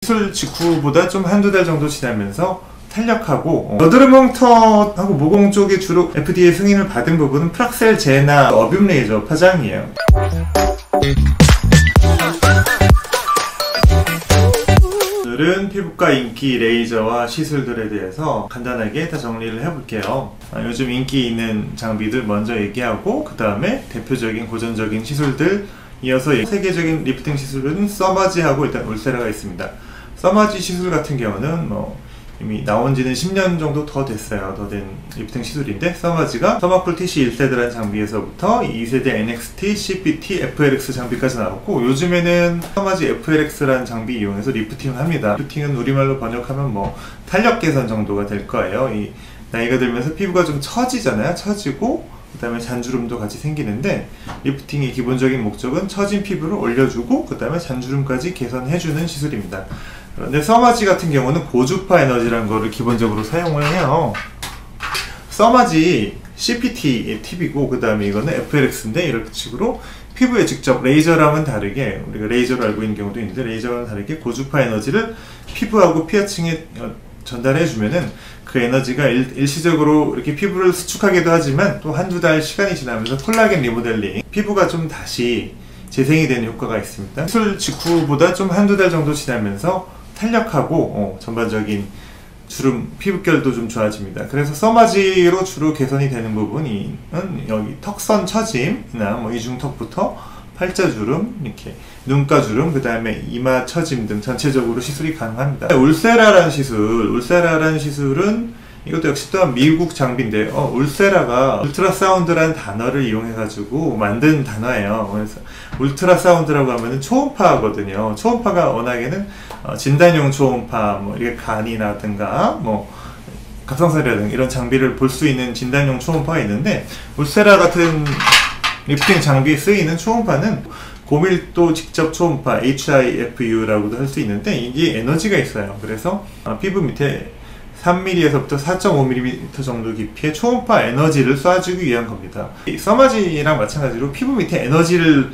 시술 직후보다 좀 한두 달 정도 지나면서 탄력하고 여드름 흉터하고 모공 쪽에 주로 FDA 승인을 받은 부분은 프락셀 제나 어뷸 레이저 파장이에요. 오늘은 피부과 인기 레이저와 시술들에 대해서 간단하게 다 정리를 해볼게요. 요즘 인기 있는 장비들 먼저 얘기하고 그 다음에 대표적인 고전적인 시술들 이어서 세계적인 리프팅 시술은 서머지하고 일단 울세라가 있습니다. 서머지 시술 같은 경우는 이미 나온 지는 10년 정도 더 됐어요. 더 된 리프팅 시술인데, 서머지가 서머쿨 TC 1세대라는 장비에서부터 2세대 NXT, CPT, FLX 장비까지 나왔고, 요즘에는 서머지 FLX라는 장비 이용해서 리프팅을 합니다. 리프팅은 우리말로 번역하면 탄력 개선 정도가 될 거예요. 이 나이가 들면서 피부가 좀 처지잖아요. 처지고 그 다음에 잔주름도 같이 생기는데, 리프팅의 기본적인 목적은 처진 피부를 올려주고 그 다음에 잔주름까지 개선해주는 시술입니다. 그런데 서머지 같은 경우는 고주파 에너지라는 거를 기본적으로 사용을 해요. 서머지 CPT 팁이고 그 다음에 이거는 FLX인데, 이런 식으로 피부에 직접 레이저랑은 다르게, 우리가 레이저로 알고 있는 경우도 있는데 레이저랑 다르게 고주파 에너지를 피부하고 피하층에 전달해주면은 그 에너지가 일시적으로 이렇게 피부를 수축하기도 하지만 또 한두 달 시간이 지나면서 콜라겐 리모델링, 피부가 좀 다시 재생이 되는 효과가 있습니다. 시술 직후보다 좀 한두 달 정도 지나면서 탄력하고 전반적인 주름, 피부결도 좀 좋아집니다. 그래서 서머지로 주로 개선이 되는 부분이 여기 턱선 처짐이나 이중턱부터 팔자주름, 이렇게 눈가주름, 그 다음에 이마 처짐 등 전체적으로 시술이 가능합니다. 울세라라는 시술은 이것도 역시 또한 미국 장비인데, 울세라가 울트라사운드라는 단어를 이용해가지고 만든 단어예요. 그래서 울트라사운드라고 하면은 초음파거든요. 초음파가 워낙에는 진단용 초음파, 이렇게 간이라든가, 갑상선이라든가 이런 장비를 볼 수 있는 진단용 초음파가 있는데, 울세라 같은 리프팅 장비에 쓰이는 초음파는 고밀도 직접 초음파, HIFU라고도 할 수 있는데, 이게 에너지가 있어요. 그래서 피부 밑에 3mm에서부터 4.5mm 정도 깊이의 초음파 에너지를 쏴주기 위한 겁니다. 서머지랑 마찬가지로 피부 밑에 에너지를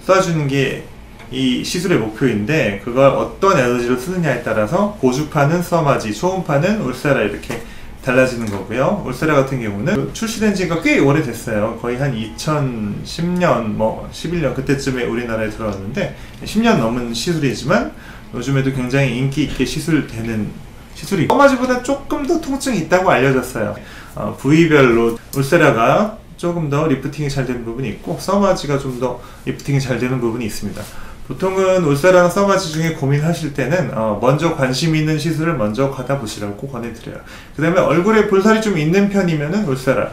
쏴주는 게 이 시술의 목표인데, 그걸 어떤 에너지를 쓰느냐에 따라서 고주파는 서머지, 초음파는 울세라 이렇게 달라지는 거고요. 울세라 같은 경우는 출시된 지가 꽤 오래됐어요. 거의 한 2010년, 11년 그때쯤에 우리나라에 들어왔는데 10년 넘은 시술이지만 요즘에도 굉장히 인기 있게 시술되는 시술이, 서머지보다 조금 더 통증이 있다고 알려졌어요. 부위별로 울세라가 조금 더 리프팅이 잘 되는 부분이 있고, 서머지가 좀 더 리프팅이 잘 되는 부분이 있습니다. 보통은 울세라나 서머지 중에 고민하실 때는 먼저 관심 있는 시술을 먼저 받아보시라고 권해드려요. 그 다음에 얼굴에 볼살이 좀 있는 편이면은 울세라,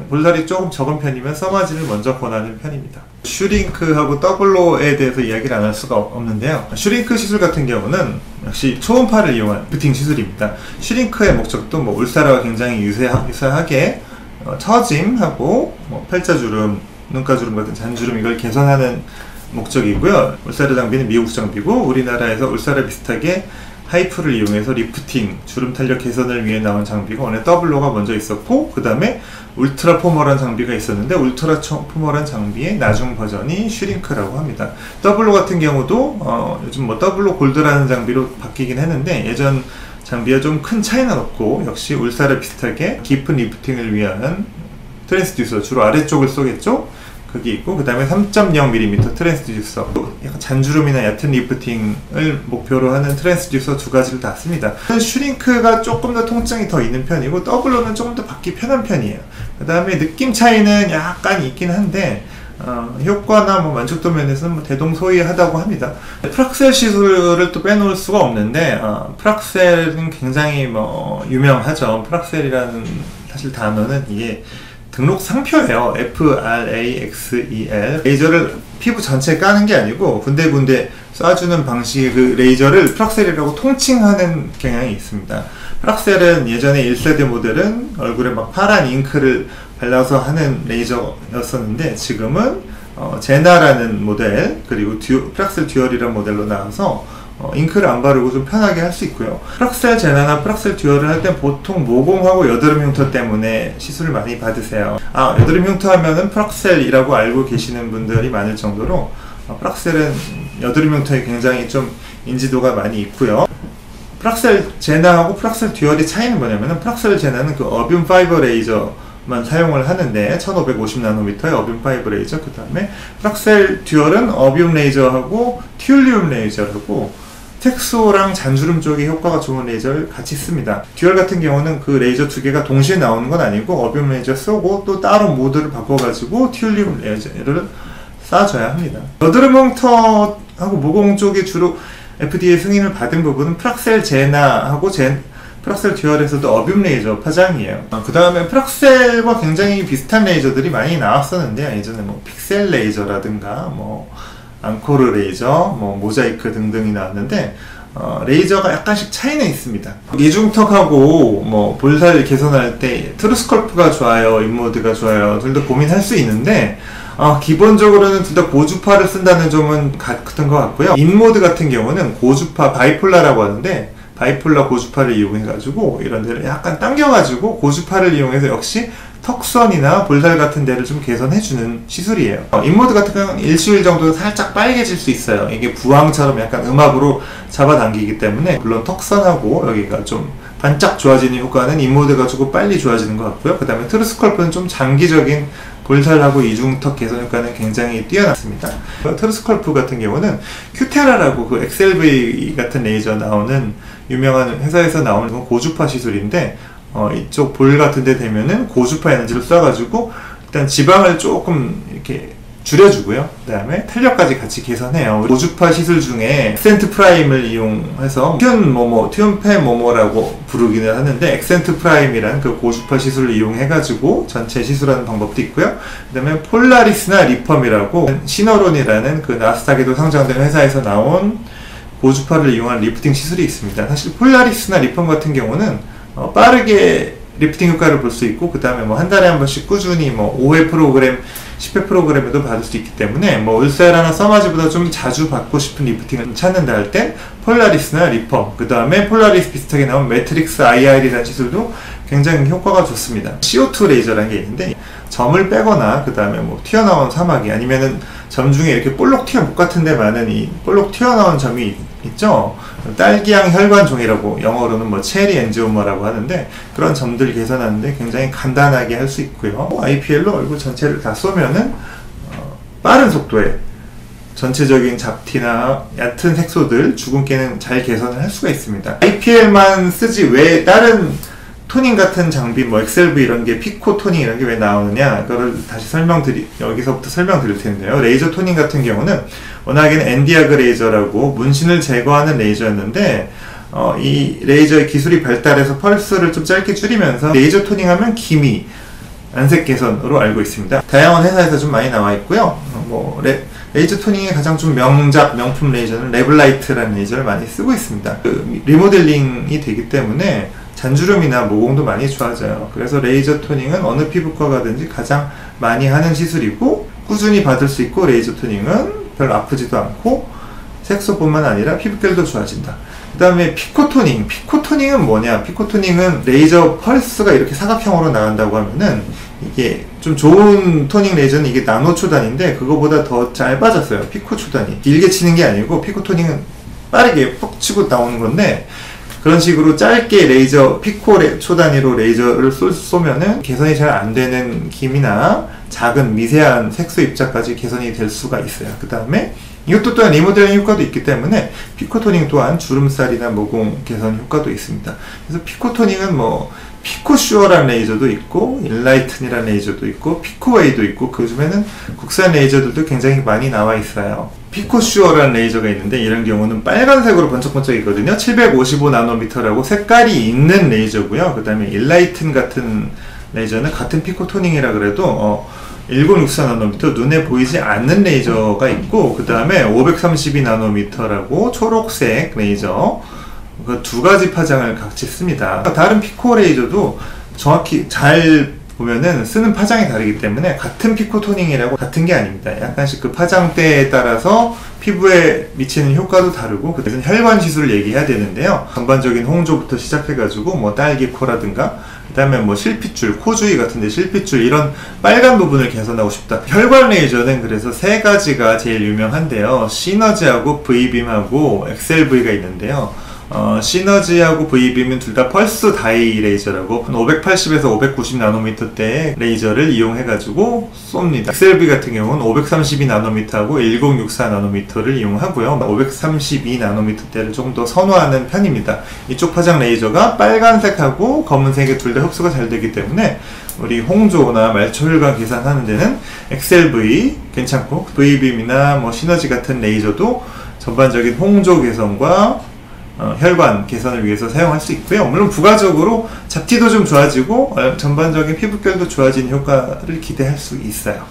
볼살이 조금 적은 편이면 서머지를 먼저 권하는 편입니다. 슈링크하고 더블로에 대해서 이야기를 안 할 수가 없는데요. 슈링크 시술 같은 경우는 역시 초음파를 이용한 리프팅 시술입니다. 슈링크의 목적도 울세라와 굉장히 유사하게 처짐하고 팔자주름, 눈가주름 같은 잔주름 이걸 개선하는 목적이고요. 울세라 장비는 미국 장비고, 우리나라에서 울세라 비슷하게 하이프를 이용해서 리프팅, 주름 탄력 개선을 위해 나온 장비가 원래 더블로가 먼저 있었고, 그 다음에 울트라 포멀한 장비가 있었는데, 울트라 포멀한 장비의 나중 버전이 슈링크라고 합니다. 더블로 같은 경우도 요즘 더블로 골드라는 장비로 바뀌긴 했는데, 예전 장비와 좀 큰 차이는 없고, 역시 울세라 비슷하게 깊은 리프팅을 위한 트랜스듀서, 주로 아래쪽을 쏘겠죠? 그게 있고, 그 다음에 3.0mm 트랜스듀서, 약간 잔주름이나 얕은 리프팅을 목표로 하는 트랜스듀서 두 가지를 다 씁니다. 슈링크가 조금 더 통증이 더 있는 편이고, 더블로는 조금 더 받기 편한 편이에요. 그 다음에 느낌 차이는 약간 있긴 한데, 효과나 만족도 면에서는 대동소이하다고 합니다. 프락셀 시술을 또 빼놓을 수가 없는데, 프락셀은 굉장히 유명하죠. 프락셀이라는 사실 단어는 이게 등록 상표예요. FRAXEL. 레이저를 피부 전체에 까는 게 아니고 군데군데 쏴주는 방식의 그 레이저를 프락셀이라고 통칭하는 경향이 있습니다. 프락셀은 예전에 1세대 모델은 얼굴에 파란 잉크를 발라서 하는 레이저였었는데, 지금은 제나라는 모델, 그리고 프락셀 듀얼이라는 모델로 나와서 잉크를 안 바르고 좀 편하게 할 수 있고요. 프락셀 제나나 프락셀 듀얼을 할 때 보통 모공하고 여드름 흉터 때문에 시술을 많이 받으세요. 여드름 흉터 하면은 프락셀이라고 알고 계시는 분들이 많을 정도로 프락셀은 여드름흉터에 굉장히 좀 인지도가 많이 있고요. 프락셀 제나하고 프락셀 듀얼의 차이는 뭐냐면은 프락셀 제나는 그 어뷸 파이버 레이저만 사용을 하는데 1550나노미터의 어뷸 파이버 레이저, 그 다음에 프락셀 듀얼은 어뷸 레이저하고 튜올리움 레이저라고 색소랑 잔주름 쪽에 효과가 좋은 레이저를 같이 씁니다. 듀얼 같은 경우는 그 레이저 두 개가 동시에 나오는 건 아니고 어뷸 레이저 쏘고 또 따로 모드를 바꿔가지고 튜올리움 레이저를 쏴줘야 합니다. 여드름흉터하고 모공 쪽에 주로 FDA 승인을 받은 부분은 프락셀 제나하고 프락셀 듀얼에서도 어뷸 레이저 파장이에요. 그 다음에 프락셀과 굉장히 비슷한 레이저들이 많이 나왔었는데 예전에 뭐 픽셀 레이저라든가 뭐 앙코르 레이저, 뭐 모자이크 등등이 나왔는데 레이저가 약간씩 차이는 있습니다. 이중턱하고 뭐 볼살 개선할 때 트루스컬프가 좋아요, 인모드가 좋아요, 둘 다 고민할 수 있는데 기본적으로는 둘 다 고주파를 쓴다는 점은 같은 것 같고요. 인모드 같은 경우는 고주파 바이폴라라고 하는데 바이폴라 고주파를 이용해가지고 이런 데를 약간 당겨가지고 고주파를 이용해서 역시 턱선이나 볼살 같은 데를 좀 개선해주는 시술이에요. 인모드 같은 경우는 일주일 정도 살짝 빨개질 수 있어요. 이게 부항처럼 약간 음압으로 잡아당기기 때문에 물론 턱선하고 여기가 좀 반짝 좋아지는 효과는 인모드가 조금 빨리 좋아지는 것 같고요. 그 다음에 트루스컬프는 좀 장기적인 볼살하고 이중턱 개선 효과는 굉장히 뛰어났습니다. 트루스컬프 같은 경우는 큐테라라고 그 XLV 같은 레이저 나오는 유명한 회사에서 나오는 고주파 시술인데 이쪽 볼 같은 데 되면은 고주파 에너지를 쏴가지고 일단 지방을 조금 이렇게 줄여주고요. 그 다음에 탄력까지 같이 개선해요. 고주파 시술 중에 엑센트 프라임을 이용해서 튠페 모모라고 부르기는 하는데 엑센트 프라임이라는 그 고주파 시술을 이용해가지고 전체 시술하는 방법도 있고요. 그 다음에 폴라리스나 리펌이라고 시너론이라는 그 나스닥에도 상장된 회사에서 나온 고주파를 이용한 리프팅 시술이 있습니다. 사실 폴라리스나 리펌 같은 경우는 빠르게 리프팅 효과를 볼 수 있고 그 다음에 뭐 한 달에 한 번씩 꾸준히 뭐 5회 프로그램, 10회 프로그램에도 받을 수 있기 때문에 뭐 울세라나 써마지보다 좀 자주 받고 싶은 리프팅을 찾는다 할 땐 폴라리스나 리펌, 그 다음에 폴라리스 비슷하게 나온 매트릭스 IR이라는 시술도 굉장히 효과가 좋습니다. CO2 레이저라는 게 있는데 점을 빼거나 그 다음에 뭐 튀어나온 사마귀 아니면은 점 중에 이렇게 볼록 튀어 목 같은 데 많은 이 볼록 튀어나온 점이 있죠. 딸기향 혈관종이라고 영어로는 뭐 체리 엔지오머라고 하는데 그런 점들 개선하는데 굉장히 간단하게 할 수 있고요. IPL로 얼굴 전체를 다 쏘면은 빠른 속도에 전체적인 잡티나 얕은 색소들, 주근깨는 잘 개선을 할 수가 있습니다. IPL만 쓰지 왜 다른 토닝 같은 장비, 뭐 XLV 이런 게 피코 토닝 이런 게 왜 나오느냐, 그거를 다시 여기서부터 설명드릴 텐데요. 레이저 토닝 같은 경우는 워낙에는 엔디아그 레이저라고 문신을 제거하는 레이저였는데 이 레이저의 기술이 발달해서 펄스를 좀 짧게 줄이면서 레이저 토닝하면 기미, 안색 개선으로 알고 있습니다. 다양한 회사에서 좀 많이 나와 있고요. 레이저 토닝의 가장 좀 명품 레이저는 레블라이트라는 레이저를 많이 쓰고 있습니다. 리모델링이 되기 때문에 잔주름이나 모공도 많이 좋아져요. 그래서 레이저 토닝은 어느 피부과 가든지 가장 많이 하는 시술이고 꾸준히 받을 수 있고 레이저 토닝은 별로 아프지도 않고 색소뿐만 아니라 피부결도 좋아진다. 그 다음에 피코토닝. 피코토닝은 뭐냐? 피코토닝은 레이저 펄스가 이렇게 사각형으로 나간다고 하면은 이게 좀 좋은 토닝 레이저는 이게 나노 초단인데 그거보다 더 짧아졌어요. 피코 초단이. 길게 치는 게 아니고 피코토닝은 빠르게 푹 치고 나오는 건데 그런 식으로 짧게 레이저, 피코 초단위로 레이저를 쏘면은 개선이 잘 안 되는 김이나 작은 미세한 색소 입자까지 개선이 될 수가 있어요. 그 다음에 이것도 또한 리모델링 효과도 있기 때문에 피코토닝 또한 주름살이나 모공 개선 효과도 있습니다. 그래서 피코토닝은 뭐 피코슈어라는 레이저도 있고 인라이튼이라는 레이저도 있고 피코웨이도 있고 그 중에는 국산 레이저들도 굉장히 많이 나와 있어요. 피코슈어라는 레이저가 있는데 이런 경우는 빨간색으로 번쩍번쩍이거든요. 755나노미터라고 색깔이 있는 레이저고요. 그 다음에 인라이튼 같은 레이저는 같은 피코토닝이라 그래도 1064나노미터 눈에 보이지 않는 레이저가 있고 그 다음에 532나노미터라고 초록색 레이저, 그 두 가지 파장을 같이 씁니다. 다른 피코 레이저도 정확히 잘 보면은 쓰는 파장이 다르기 때문에 같은 피코토닝이라고 같은 게 아닙니다. 약간씩 그 파장대에 따라서 피부에 미치는 효과도 다르고 그래서 혈관 시술을 얘기해야 되는데요. 전반적인 홍조부터 시작해가지고 뭐 딸기코라든가 그 다음에 뭐 실핏줄, 코주위 같은데 실핏줄 이런 빨간 부분을 개선하고 싶다. 혈관 레이저는 그래서 세 가지가 제일 유명한데요. 시너지하고 V빔하고 엑셀V가 있는데요. 시너지하고 V빔은 둘 다 펄스 다이 레이저라고 580에서 590나노미터대의 레이저를 이용해가지고 쏩니다. 엑셀V 같은 경우는 532나노미터하고 1064나노미터를 이용하고요. 532나노미터대를 조금 더 선호하는 편입니다. 이쪽 파장 레이저가 빨간색하고 검은색이 둘 다 흡수가 잘 되기 때문에 우리 홍조나 말초혈관 계산하는 데는 엑셀V 괜찮고, V빔이나 뭐 시너지 같은 레이저도 전반적인 홍조 개선과 혈관 개선을 위해서 사용할 수 있고요. 물론 부가적으로 잡티도 좀 좋아지고 전반적인 피부결도 좋아지는 효과를 기대할 수 있어요.